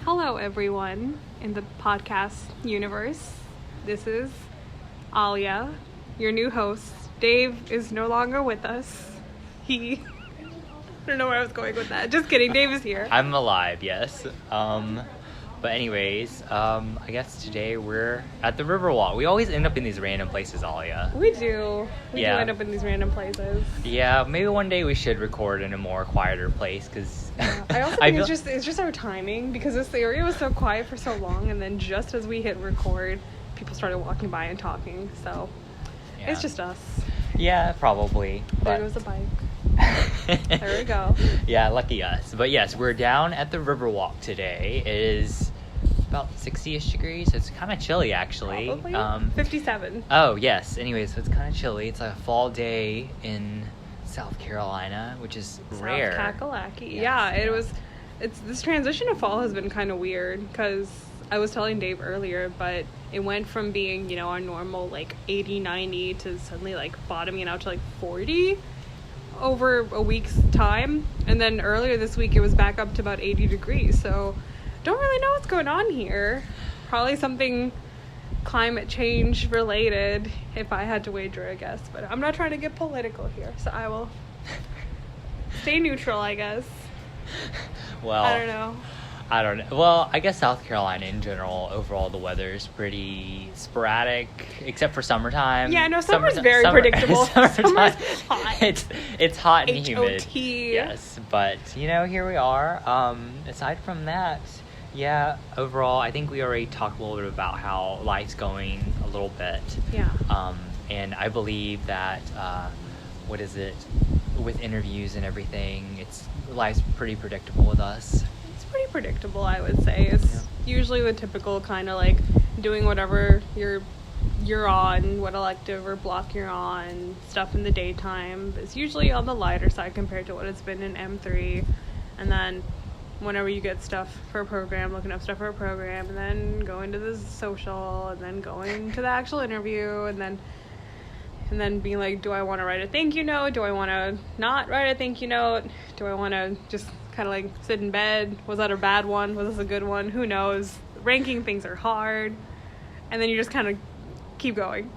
Hello, everyone in the podcast universe. This is Aalia, your new host. Dave is no longer with us. I don't know where I was going with that. Just kidding. Dave is here. I'm alive, yes. But anyways, I guess today we're at the Riverwalk. We always end up in these random places, Aalia. We do. We do Yeah. end up in these random places. Yeah, maybe one day we should record in a more quieter place, because... I also think it's just our timing, because this area was so quiet for so long, and then just as we hit record, people started walking by and talking, so Yeah. it's just us. Yeah, probably. There goes a bike. There we go. Yeah, lucky us. But yes, we're down at the Riverwalk today. It is about 60-ish degrees. It's kind of chilly, actually. Probably 57. Oh, yes. Anyway, so it's kind of chilly. It's a fall day in South Carolina, which is rare. South Kakalaki. Yes. Yeah, it's this transition of fall has been kind of weird, because I was telling Dave earlier, but it went from being, our normal, 80, 90 to suddenly, bottoming out to, 40 over a week's time. And then earlier this week, it was back up to about 80 degrees. So don't really know what's going on here. Probably something climate change related, if I had to wager, I guess. But I'm not trying to get political here, so I will stay neutral, I guess. Well, I don't know. Well, I guess South Carolina in general, overall, the weather is pretty sporadic, except for summertime. Yeah, no, summer's very predictable. Summer's hot. It's hot and humid. H-O-T. Yes, but, here we are. Aside from that, yeah, overall, I think we already talked a little bit about how life's going a little bit. Yeah. And I believe that, with interviews and everything, life's pretty predictable with us. Pretty predictable, I would say. It's usually the typical kind of doing whatever you're on, what elective or block you're on, stuff in the daytime. It's usually on the lighter side compared to what it's been in M3. And then whenever you get stuff for a program, looking up stuff for a program, and then going to the social, and then going to the actual interview, and then being like, do I want to write a thank you note? Do I want to not write a thank you note? Do I want to just kind of sit in bed? Was that a bad one? Was this a good one? Who knows? Ranking things are hard. And then you just kind of keep going.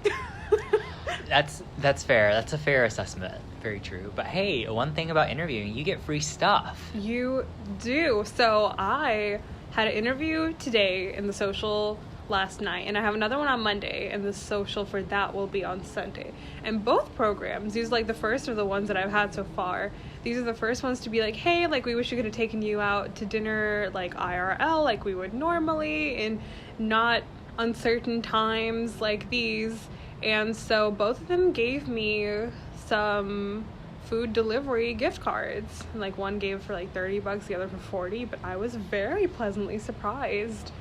That's fair. That's a fair assessment. Very true. But hey, one thing about interviewing, you get free stuff. You do. So I had an interview today in the social last night, and I have another one on Monday, and the social for that will be on Sunday. And both programs, these are the first of the ones that I've had so far. These are the first ones to be hey, we wish we could have taken you out to dinner IRL like we would normally in not uncertain times like these. And so both of them gave me some food delivery gift cards. One gave for $30, the other for 40, but I was very pleasantly surprised.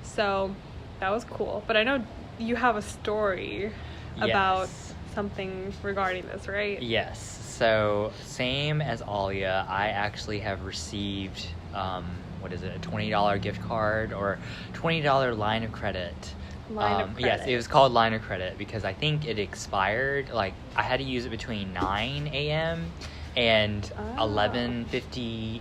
So that was cool. But I know you have a story about something regarding this, right? Yes. So, same as Aalia, I actually have received, a $20 gift card or $20 line of credit. Line of credit. Yes, it was called line of credit because I think it expired. I had to use it between 9 a.m. and 11:58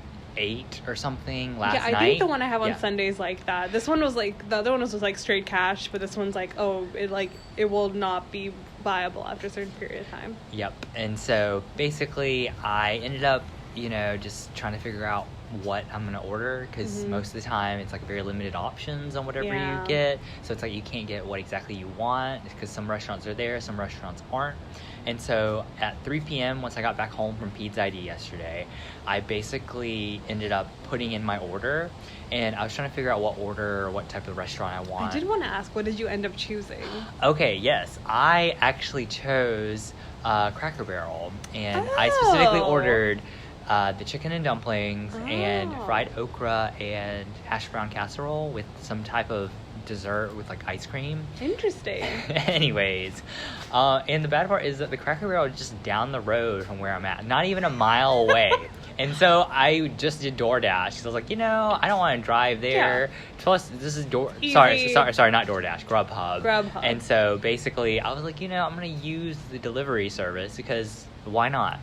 or something last night. Yeah, I think the one I have on Sundays like that. This one was the other one was straight cash, but this one's it will not be viable after a certain period of time. Yep. And so basically I ended up, just trying to figure out what I'm going to order, because most of the time it's very limited options on whatever you get. So it's you can't get what exactly you want, because some restaurants are there, some restaurants aren't. And so at 3 p.m., once I got back home from Peds ID yesterday, I basically ended up putting in my order, and I was trying to figure out what order or what type of restaurant I want. I did want to ask, what did you end up choosing? Okay, yes. I actually chose Cracker Barrel, and I specifically ordered the chicken and dumplings and fried okra and hash brown casserole with some type of dessert with ice cream. Interesting. Anyways, and the bad part is that the Cracker Barrel is just down the road from where I'm at, not even a mile away. And so I just did DoorDash because I was I don't want to drive there. Yeah. Plus, this is sorry, not DoorDash, Grubhub. And so basically, I was I'm gonna use the delivery service because why not?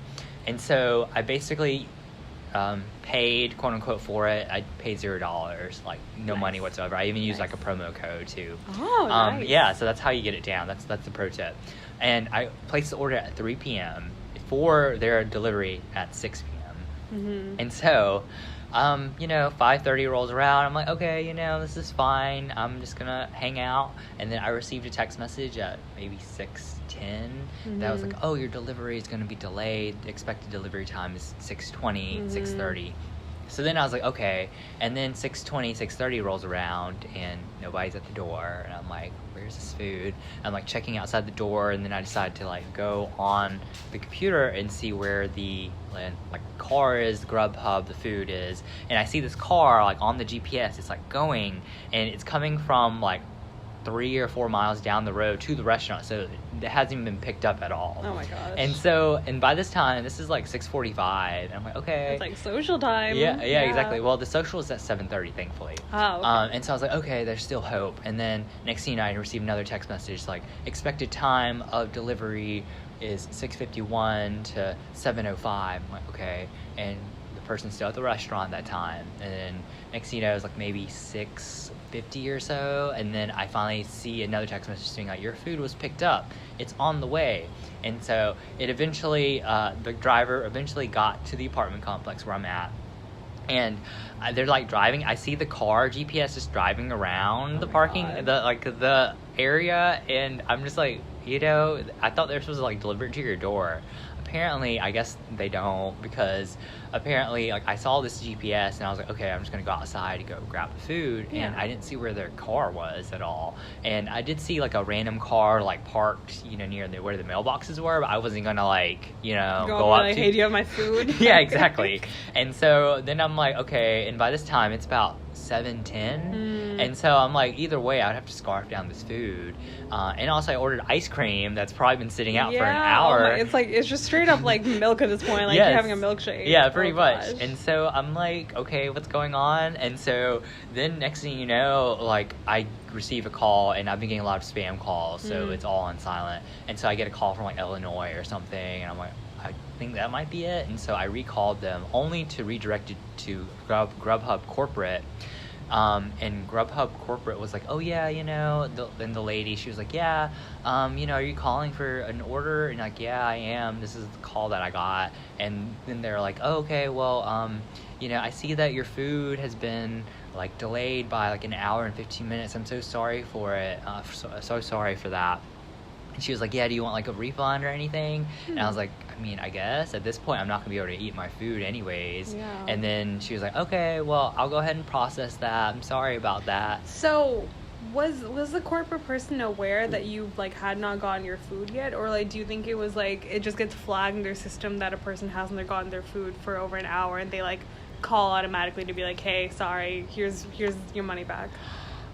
And so I basically paid, quote unquote, for it. I paid $0, like no Nice. money whatsoever. I even used Nice. like a promo code too. Oh, nice. Yeah, so that's how you get it down. That's the pro tip. And I placed the order at 3 p.m. for their delivery at 6 p.m. Mm-hmm. And so, 5:30 rolls around. I'm like, okay, this is fine. I'm just gonna hang out. And then I received a text message at maybe 6:10 that was like, oh, your delivery is gonna be delayed. The expected delivery time is 6:20, 6:30. So then I was like, okay. And then 6:20, 6:30 rolls around and nobody's at the door. And I'm like, where's this food? I'm like checking outside the door, and then I decided to like go on the computer and see where the car is, the Grubhub, the food is. And I see this car like on the GPS. It's like going, and it's coming from like 3 or 4 miles down the road to the restaurant, so it hasn't even been picked up at all. Oh my gosh. And by this time, this is like 6:45, and I'm like, okay, it's like social time. yeah, exactly. Well, the social is at 7:30, thankfully. Oh, okay. And so I was like, okay, there's still hope. And then next thing you know, I received another text message like, expected time of delivery is 6:51 to 7:05. I'm like, okay, and the person's still at the restaurant at that time. And then next thing you know, it was like maybe 6:50 or so, and then I finally see another text message saying like, your food was picked up, it's on the way. And so it eventually, the driver eventually got to the apartment complex where I'm at, and they're like driving. I see the car GPS just driving around the parking, the area, and I'm just like, I thought they're supposed to like deliver it to your door. Apparently, I guess they don't, because apparently, like, I saw this GPS and I was like, okay, I'm just gonna go outside to go grab the food, and I didn't see where their car was at all. And I did see like a random car like parked, near where the mailboxes were, but I wasn't gonna go up to. Hey, do you have my food? Yeah, exactly. And so then I'm like, okay, and by this time it's about 7:10, and so I'm like, either way, I'd have to scarf down this food. And also I ordered ice cream that's probably been sitting out for an hour. It's just straight up like milk at this point, like Yes. you're having a milkshake. Yeah, pretty much. Gosh. And so I'm like, okay, what's going on? And so then next thing you know, like, I receive a call, and I've been getting a lot of spam calls, so it's all on silent. And so I get a call from like Illinois or something, and I'm like, I think that might be it. And so I recalled them, only to redirect it to Grubhub corporate. And Grubhub corporate was like, oh yeah, then the lady, she was like, yeah, are you calling for an order? And like, yeah, I am. This is the call that I got. And then they're like, oh, okay, well, I see that your food has been like delayed by like an hour and 15 minutes. I'm so sorry for it. So sorry for that. And she was like, yeah, do you want like a refund or anything? And I was like, I guess at this point I'm not gonna be able to eat my food anyways. Yeah. And then she was like, okay, well, I'll go ahead and process that. I'm sorry about that. So was the corporate person aware that you like had not gotten your food yet, or like do you think it was like it just gets flagged in their system that a person hasn't gotten their food for over an hour, and they like call automatically to be like, hey, sorry, here's your money back?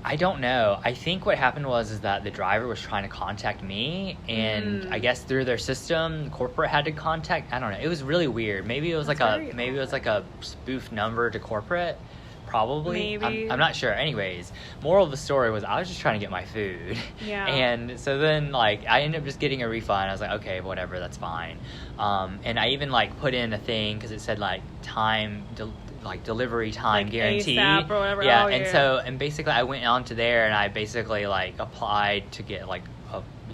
I don't know. I think what happened was that the driver was trying to contact me, and I guess through their system, corporate had to contact. I don't know. It was really weird. Maybe it was like a spoof number to corporate. Probably. Maybe. I'm not sure. Anyways, moral of the story was I was just trying to get my food. Yeah. And so then like I ended up just getting a refund. I was like, okay, whatever, that's fine. And I even like put in a thing because it said like delivery time like guarantee, ASAP or whatever. yeah. Oh, And yeah. so basically I went onto there and I basically like applied to get like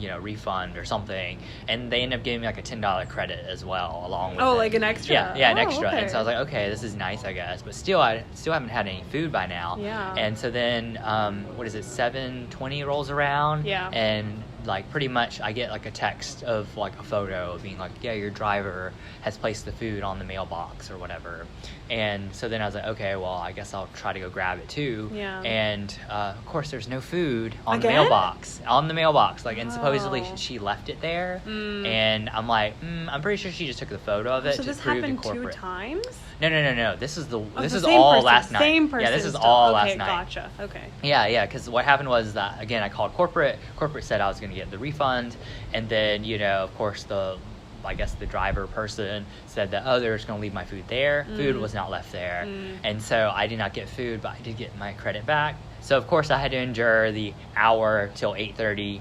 a refund or something, and they ended up giving me like a $10 credit as well along with it. like an extra. Yeah, an extra. Okay. And so I was like, okay, this is nice, I guess, but still I haven't had any food by now. Yeah. And so then 7:20 rolls around, Yeah. and like pretty much I get like a text of like a photo being like, yeah, your driver has placed the food on the mailbox or whatever. And so then I was like, okay, well, I guess I'll try to go grab it too. Yeah. And of course there's no food on Again? the mailbox, like, and supposedly Oh. she left it there. And I'm like, I'm pretty sure she just took the photo of it So to this prove to happened 2 corporate. times? No. This is The all same person, last night. Same person. Yeah, this is still. all okay, last night. Gotcha. Okay. Yeah, because what happened was that, again, I called corporate. Corporate said I was going to get the refund. And then, of course, the driver person said that, oh, they're just going to leave my food there. Food was not left there. And so I did not get food, but I did get my credit back. So, of course, I had to endure the hour till 8:30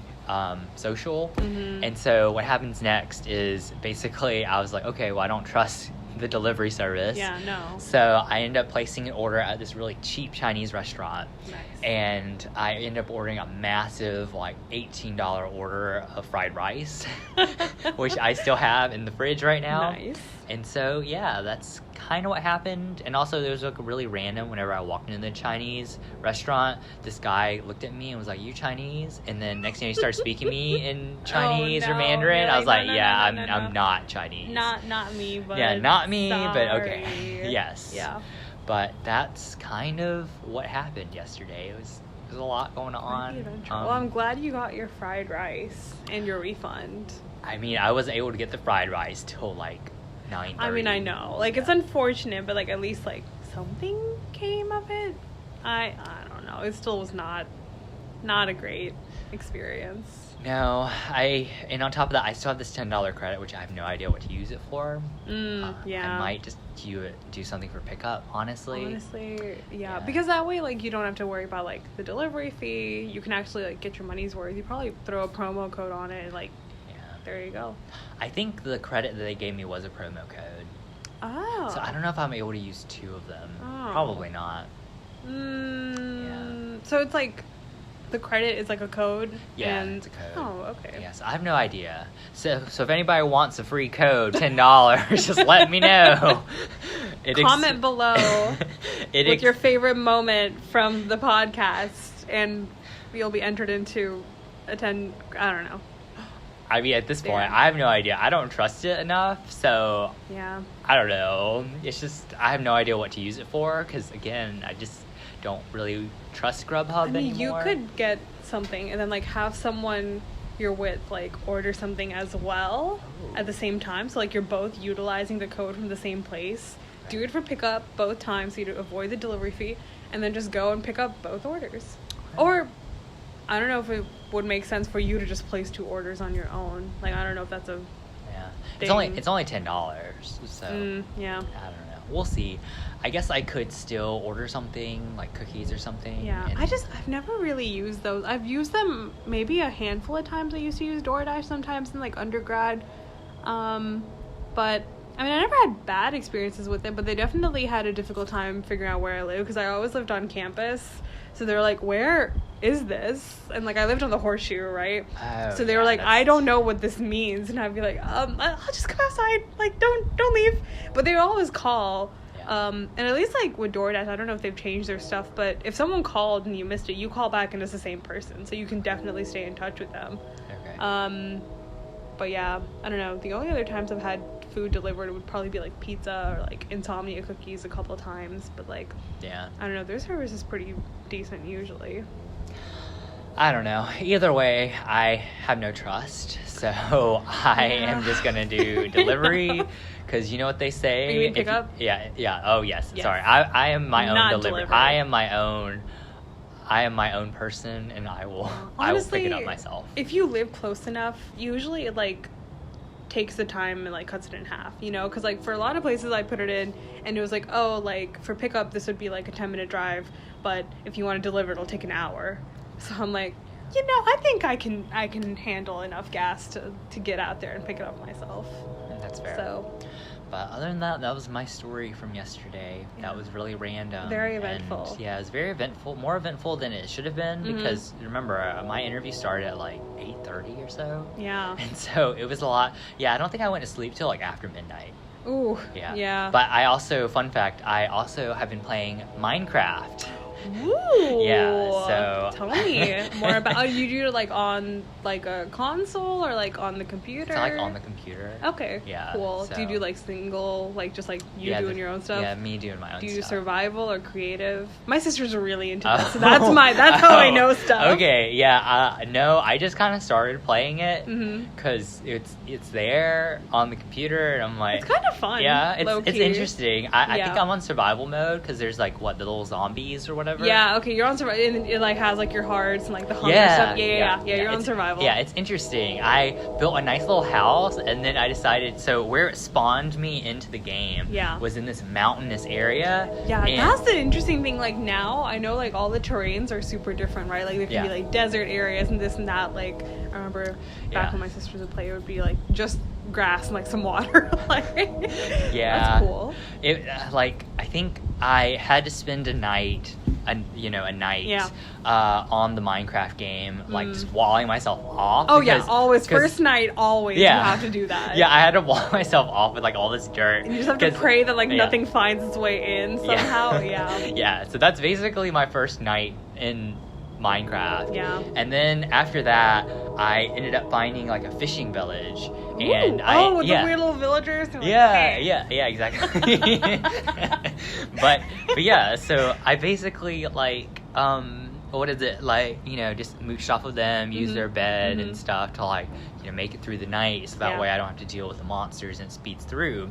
social. And so what happens next is basically I was like, okay, well, I don't trust the delivery service. Yeah, no. So I ended up placing an order at this really cheap Chinese restaurant. Nice. And I ended up ordering a massive, like, $18 order of fried rice, which I still have in the fridge right now. Nice. And so, yeah, that's kind of what happened. And also, there was, like, a really random, whenever I walked into the Chinese restaurant, this guy looked at me and was like, "You Chinese?" And then next thing he started speaking to me in Chinese or Mandarin. I was like, I'm not Chinese. Not me, but yeah, not me, sorry. but okay. Yes. Yeah. But that's kind of what happened yesterday. It was a lot going on. Well, I'm glad you got your fried rice and your refund. I mean, I wasn't able to get the fried rice till like 9:30. I mean, I know. Like, it's unfortunate, but like at least like something came of it. I don't know. It still was not a great experience. No, and on top of that, I still have this $10 credit, which I have no idea what to use it for. Yeah. I might just do something for pickup, honestly. Yeah. Because that way, like, you don't have to worry about, like, the delivery fee. You can actually, like, get your money's worth. You probably throw a promo code on it, and, like, there you go. I think the credit that they gave me was a promo code. Oh. So I don't know if I'm able to use 2 of them. Oh. Probably not. Yeah. So it's, like, the credit is like a code? Yeah, it's a code. Oh, okay. Yes, I have no idea. So if anybody wants a free code, $10, just let me know. Comment below with your favorite moment from the podcast, and you'll be entered into I don't know. I mean, at this point, I have no idea. I don't trust it enough, so yeah. I don't know. It's just I have no idea what to use it for because, again, I just don't really trust Grubhub anymore. You could get something and then like have someone you're with like order something as well at the same time, so like you're both utilizing the code from the same place. Right. Do it for pickup both times so you avoid the delivery fee, and then just go and pick up both orders. Okay. Or I don't know if it would make sense for you to just place 2 orders on your own. Like, I don't know if that's a thing. It's only $10, so yeah. I don't know. We'll see. I guess I could still order something like cookies or something. Yeah, I've never really used those. I've used them maybe a handful of times. I used to use DoorDash sometimes in like undergrad, but I mean, I never had bad experiences with it, but they definitely had a difficult time figuring out where I live because I always lived on campus. So they were like, "Where is this?" And like I lived on the Horseshoe, right? Oh, so they were like, "I don't know what this means," and I'd be like, "I'll just come outside. Like, don't leave." But they would always call. And at least like with DoorDash, I don't know if they've changed their stuff, but if someone called and you missed it, you call back and it's the same person, so you can definitely stay in touch with them. Okay. But yeah, I don't know. The only other times I've had food delivered would probably be like pizza or like Insomnia cookies a couple of times, but like I don't know, their service is pretty decent usually. I don't know. Either way, I have no trust, so I am just gonna do delivery because you know what they say. You mean pick up? Yeah. Oh yes. Sorry, I am my own delivery. I am my own person, and honestly, I will pick it up myself. If you live close enough, usually it like takes the time and like cuts it in half, you know, because like for a lot of places I put it in and it was like, oh, like for pickup this would be like a 10-minute drive, but if you want to deliver it'll take an hour. So I'm like, you know, I think I can handle enough gas to get out there and pick it up myself. That's fair. So, but other than that, that was my story from yesterday. Yeah. That was really random. Very eventful. And, yeah, it was very eventful. More eventful than it should have been because remember, my interview started at like 8:30 or so. Yeah. And so it was a lot. Yeah, I don't think I went to sleep till like after midnight. Ooh. Yeah. But fun fact, I also have been playing Minecraft. Ooh. Yeah, so tell me more about you do it like on like a console or like on the computer? It's like on the computer. Okay. Yeah. Cool. So. Do you do like single, like just like you doing your own stuff? Yeah, me doing my own stuff. Do you do survival or creative? My sisters are really into this, so that's how I know stuff. Okay, yeah. No, I just kind of started playing it because it's there on the computer, and I'm like, it's kind of fun. Yeah, it's interesting. I think I'm on survival mode because there's like the little zombies or whatever. Yeah, okay, you're on survival, and it like has like your hearts and like the hunger stuff. Yeah, you're on survival. Yeah, it's interesting. I built a nice little house, and then I decided, so where it spawned me into the game was in this mountainous area. Yeah, that's the interesting thing. Like now, I know like all the terrains are super different, right? Like there can be like desert areas and this and that. Like I remember back when my sisters would play, it would be like just grass and like some water. Like, yeah, that's cool. It like I think I had to spend a night on the Minecraft game, like just walling myself off. Oh yeah, always first night, always you have to do that. Yeah, I had to wall myself off with like all this dirt. And you just have to pray that like nothing finds its way in somehow. Yeah, so that's basically my first night in Minecraft. Yeah. And then after that, I ended up finding like a fishing village. And with the weird little villagers. Exactly. but yeah, so I basically like what is it, like, you know, just mooched off of them, use their bed and stuff to like, you know, make it through the night, so that way I don't have to deal with the monsters and it speeds through.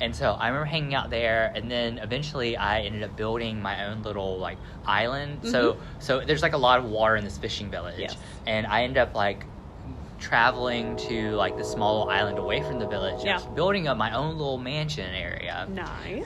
And so I remember hanging out there, and then eventually I ended up building my own little like island. So there's like a lot of water in this fishing village, and I ended up like traveling to like the small little island away from the village, and building up my own little mansion area. Nice.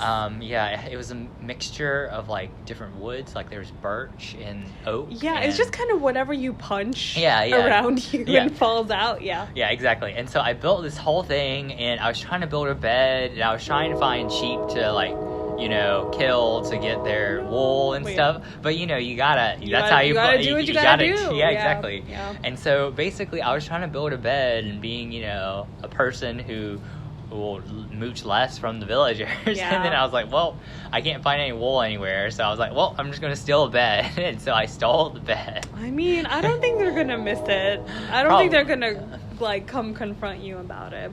It was a mixture of like different woods, like there was birch and oak. It's just kind of whatever you punch around you and falls out. Yeah, exactly. And so I built this whole thing, and I was trying to build a bed, and I was trying to find sheep to like, you know, kill to get their wool and stuff. But you know, you gotta do what you gotta do. Yeah, exactly. And so basically I was trying to build a bed, and being, you know, a person who will mooch less from the villagers. And then I was like, well, I can't find any wool anywhere, so I was like, well, I'm just gonna steal a bed. And so I stole the bed. I mean, I don't think they're gonna miss it. I don't think they're gonna like come confront you about it.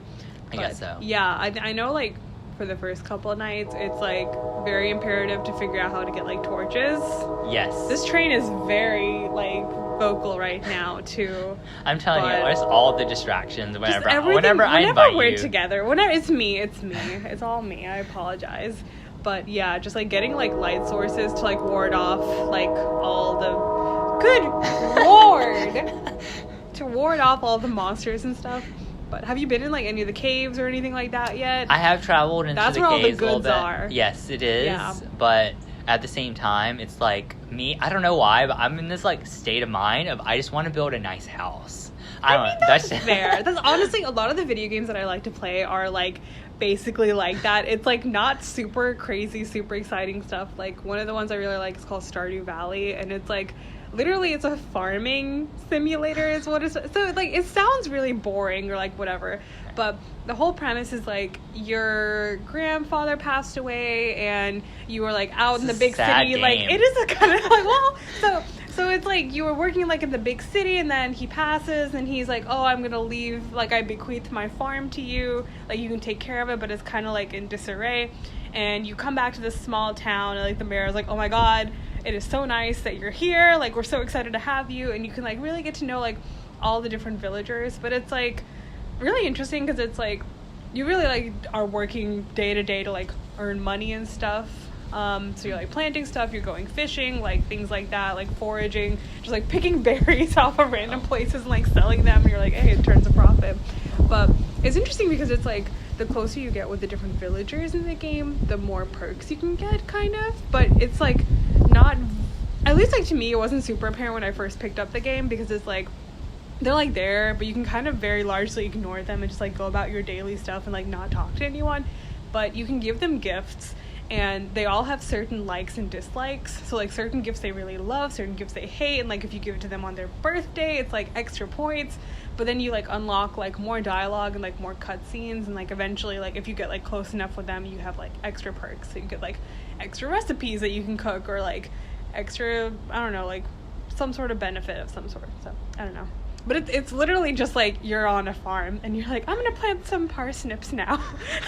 I guess so. Yeah, I know, like, for the first couple of nights, it's like very imperative to figure out how to get like torches. Yes. This train is very like vocal right now too. I'm telling you, it's all the distractions whenever I invite we're you together. Whenever it's me. It's all me. I apologize. But yeah, just like getting like light sources to like ward off like all the good lord to ward off all the monsters and stuff. But have you been in like any of the caves or anything like that yet? I have traveled into the caves. That's where all the goods are. Yes, it is. But at the same time, it's like me, I don't know why, but I'm in this like state of mind of I just want to build a nice house. I don't know. That's fair. That's honestly, a lot of the video games that I like to play are like basically like that. It's like not super crazy, super exciting stuff. Like one of the ones I really like is called Stardew Valley, and it's like literally it's a farming simulator is what it's, so like it sounds really boring or like whatever, but the whole premise is like your grandfather passed away and you were like out in the big city game. Like it is a kind of like, well, so it's like you were working like in the big city, and then he passes and he's like, oh, I'm gonna leave, like I bequeath my farm to you, like you can take care of it, but it's kind of like in disarray. And you come back to this small town, and like the mayor is like, oh my god, it is so nice that you're here, like we're so excited to have you. And you can like really get to know like all the different villagers, but it's like really interesting because it's like you really like are working day to day to like earn money and stuff. So you're like planting stuff, you're going fishing, like things like that, like foraging, just like picking berries off of random places and like selling them, and you're like, hey, it turns a profit. But it's interesting because it's like the closer you get with the different villagers in the game, the more perks you can get, kind of. But it's like not, at least like to me, it wasn't super apparent when I first picked up the game, because it's like they're like there, but you can kind of very largely ignore them and just like go about your daily stuff and like not talk to anyone. But you can give them gifts, and they all have certain likes and dislikes. So like certain gifts they really love, certain gifts they hate, and like if you give it to them on their birthday, it's like extra points. But then you like unlock like more dialogue and like more cutscenes, and like eventually like if you get like close enough with them, you have like extra perks. So you get like extra recipes that you can cook, or like extra, I don't know, like some sort of benefit of some sort. So I don't know. But it's literally just like you're on a farm and you're like, I'm gonna plant some parsnips now.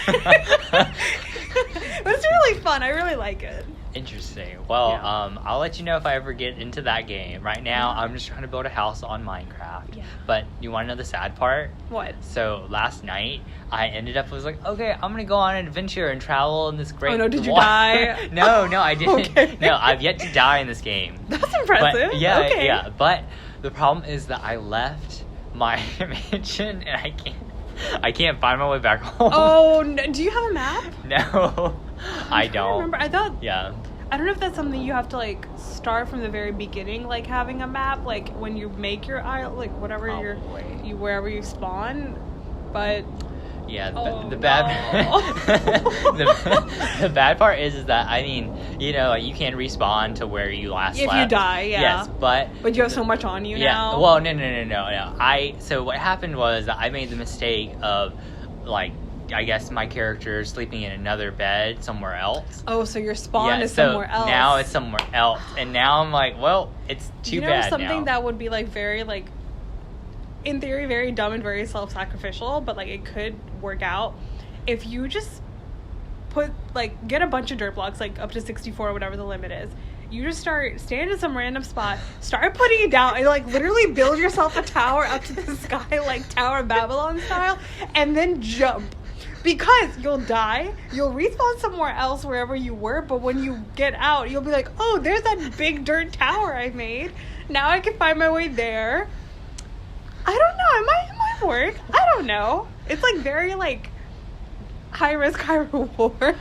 But it's really fun. I really like it. Interesting. Well, yeah. I'll let you know if I ever get into that game. Right now, I'm just trying to build a house on Minecraft. Yeah. But you want to know the sad part? What? So last night, I was like, okay, I'm going to go on an adventure and travel in this great... Oh, no, did you die? No, I didn't. Okay. No, I've yet to die in this game. That's impressive. But, yeah. But the problem is that I left my mansion and I can't find my way back home. Oh, no. Do you have a map? No, I don't. Remember, I thought. Yeah. I don't know if that's something you have to, like, start from the very beginning, like, having a map, like, when you make your island, like, whatever wherever you spawn, but... Yeah, the no. bad the bad part is that, I mean, you know, you can respawn to where you last if slept. you die, yeah. Yes, but you have so much on you now. Well, no. So what happened was that I made the mistake of, like, I guess my character sleeping in another bed somewhere else. Oh, so your spawn is somewhere else. Now it's somewhere else, and now I'm like, well, it's too bad now. Something that would be, like, very, like, in theory, very dumb and very self-sacrificial, but, like, it could work out if you just get a bunch of dirt blocks, like, up to 64 or whatever the limit is. You just stand in some random spot, start putting it down, and, like, literally build yourself a tower up to the sky, like Tower of Babylon style, and then jump. Because you'll die, you'll respawn somewhere else wherever you were, but when you get out, you'll be like, oh, there's that big dirt tower I made. Now I can find my way there. I don't know. It might work. I don't know. It's, like, very, like, high risk, high reward,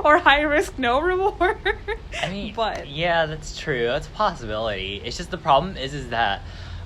or high risk, no reward. I mean, but yeah, that's true. That's a possibility. It's just the problem is that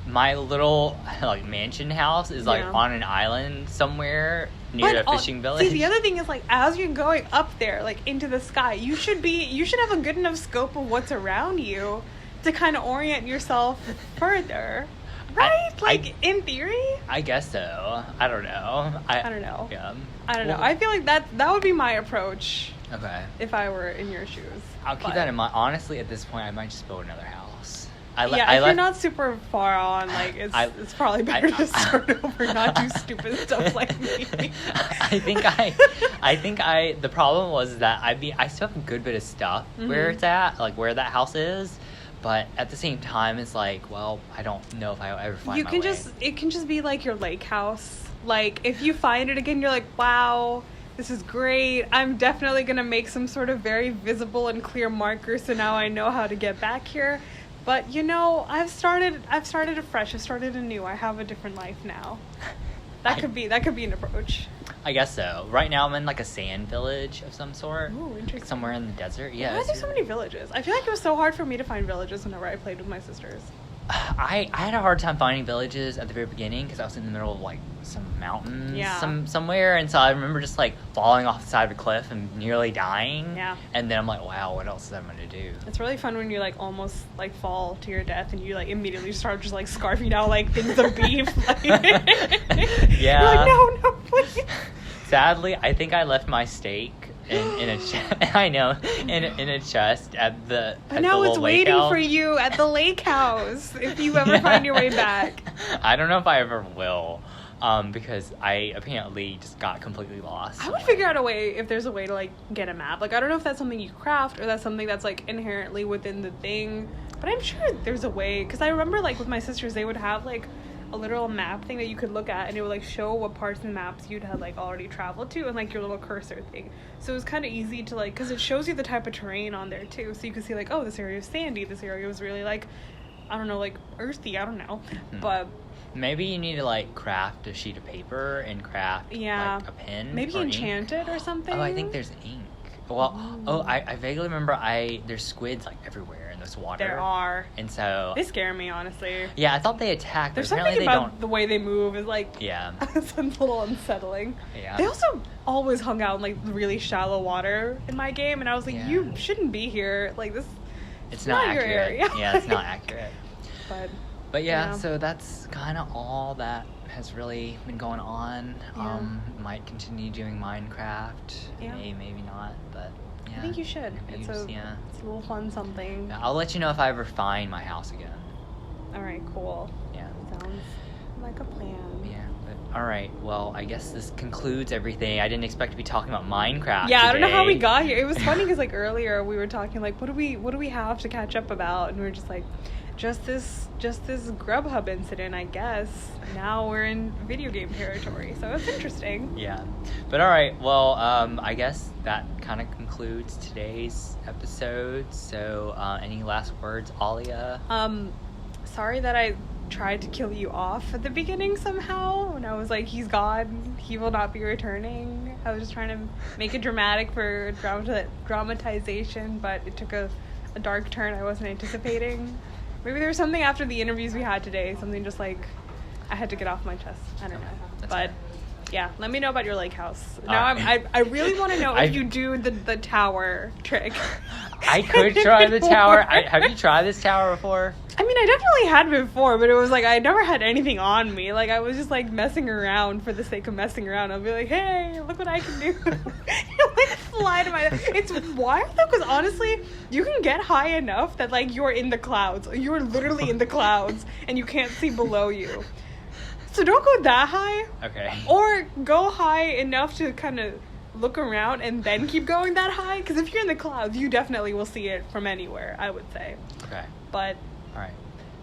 my little, like, mansion house is, like, on an island somewhere near a fishing village. See, the other thing is, like, as you're going up there, like, into the sky, you should have a good enough scope of what's around you to kind of orient yourself further. Right? In theory? I guess so. I don't know. I don't know. Yeah. I don't know. I feel like that would be my approach. Okay. If I were in your shoes. I'll keep that in mind. Honestly, at this point, I might just build another house. If you're not super far on, like, it's probably better to start over, not do stupid stuff like me. The problem was that I still have a good bit of stuff where it's at, like, where that house is. But at the same time, it's like, well, I don't know if I'll ever find my way. It can just be like your lake house. Like, if you find it again, you're like, wow, this is great. I'm definitely going to make some sort of very visible and clear marker, so now I know how to get back here. But, you know, I've started afresh. I've started anew. I have a different life now. That could be an approach. I guess so. Right now I'm in, like, a sand village of some sort. Ooh, interesting. Somewhere in the desert. Yeah. Why are there so many villages? I feel like it was so hard for me to find villages whenever I played with my sisters. I had a hard time finding villages at the very beginning because I was in the middle of, like, some mountains somewhere, and so I remember just, like, falling off the side of a cliff and nearly dying. Yeah. And then I'm like, wow, what else am I going to do? It's really fun when you, like, almost, like, fall to your death and you, like, immediately start just, like, scarfing out, like, things of beef. Like, yeah. You're like, no, please. Sadly, I think I left my steak in a chest. I know, in a chest at the. But now it's waiting for you at the lake house if you ever find your way back. I don't know if I ever will, because I apparently just got completely lost. I would figure out a way if there's a way to, like, get a map. Like, I don't know if that's something you craft or that's something that's, like, inherently within the thing, but I'm sure there's a way. Because I remember, like, with my sisters, they would have, like, a literal map thing that you could look at, and it would, like, show what parts and maps you'd had, like, already traveled to, and, like, your little cursor thing. So it was kind of easy to, like, because it shows you the type of terrain on there too, so you can see, like, oh, this area is sandy, this area was really, like, I don't know, like, earthy, I don't know. But maybe you need to, like, craft a sheet of paper and craft like a pen, maybe enchant it or something. Oh, I think there's ink. Well, I vaguely remember there's squids, like, everywhere in this water. There are. And so... They scare me, honestly. Yeah, I thought they attacked, There's but apparently something they about don't... the way they move is, like... Yeah. It's a little unsettling. Yeah. They also always hung out in, like, really shallow water in my game, and I was like, you shouldn't be here. Like, this... It's not accurate. Your area. Yeah, it's not accurate. But yeah, yeah, so that's kind of all that has really been going on. Yeah. Might continue doing Minecraft. Yeah. Maybe not, but yeah. I think you should. It's a little fun something. Yeah, I'll let you know if I ever find my house again. Alright, cool. Yeah. Sounds like a plan. Yeah. But, alright, well, I guess this concludes everything. I didn't expect to be talking about Minecraft Yeah, today. I don't know how we got here. It was funny because, like, earlier we were talking, like, what do we have to catch up about? And we were just like, just this Grubhub incident, I guess. Now we're in video game territory, so it's interesting. Yeah. But alright, well, I guess that kind of concludes today's episode. So, any last words, Aalia? Sorry that I tried to kill you off at the beginning somehow. And I was like, he's gone. He will not be returning. I was just trying to make it dramatic for dramatization, but it took a dark turn I wasn't anticipating. Maybe there was something after the interviews we had today, something just like I had to get off my chest. I don't know. That's but fair. Yeah, let me know about your lake house. Now I really want to know if you do the tower trick. I could try the tower. Have you tried this tower before? I mean, I definitely had before, but it was like I never had anything on me. Like I was just like messing around for the sake of messing around. I'll be like, hey, look what I can do. Like fly to my. It's wild though, because honestly, you can get high enough that like you're in the clouds. You're literally in the clouds, and you can't see below you. So don't go that high. Okay. Or go high enough to kind of look around and then keep going that high. Because if you're in the clouds, you definitely will see it from anywhere, I would say. Okay. But. All right.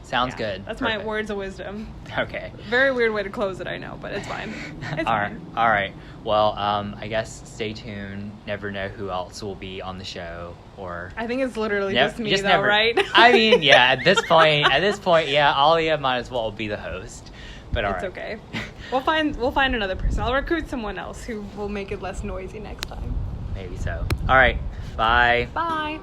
Sounds good. That's Perfect. my words of wisdom. Okay. Very weird way to close it, I know, but it's fine. It's fine. All right. Well, I guess stay tuned. Never know who else will be on the show, or I think it's literally just me, though, never. right? I mean, yeah. At this point, yeah, Aalia might as well be the host. But all right. It's okay. We'll find another person. I'll recruit someone else who will make it less noisy next time. Maybe so. All right. Bye. Bye.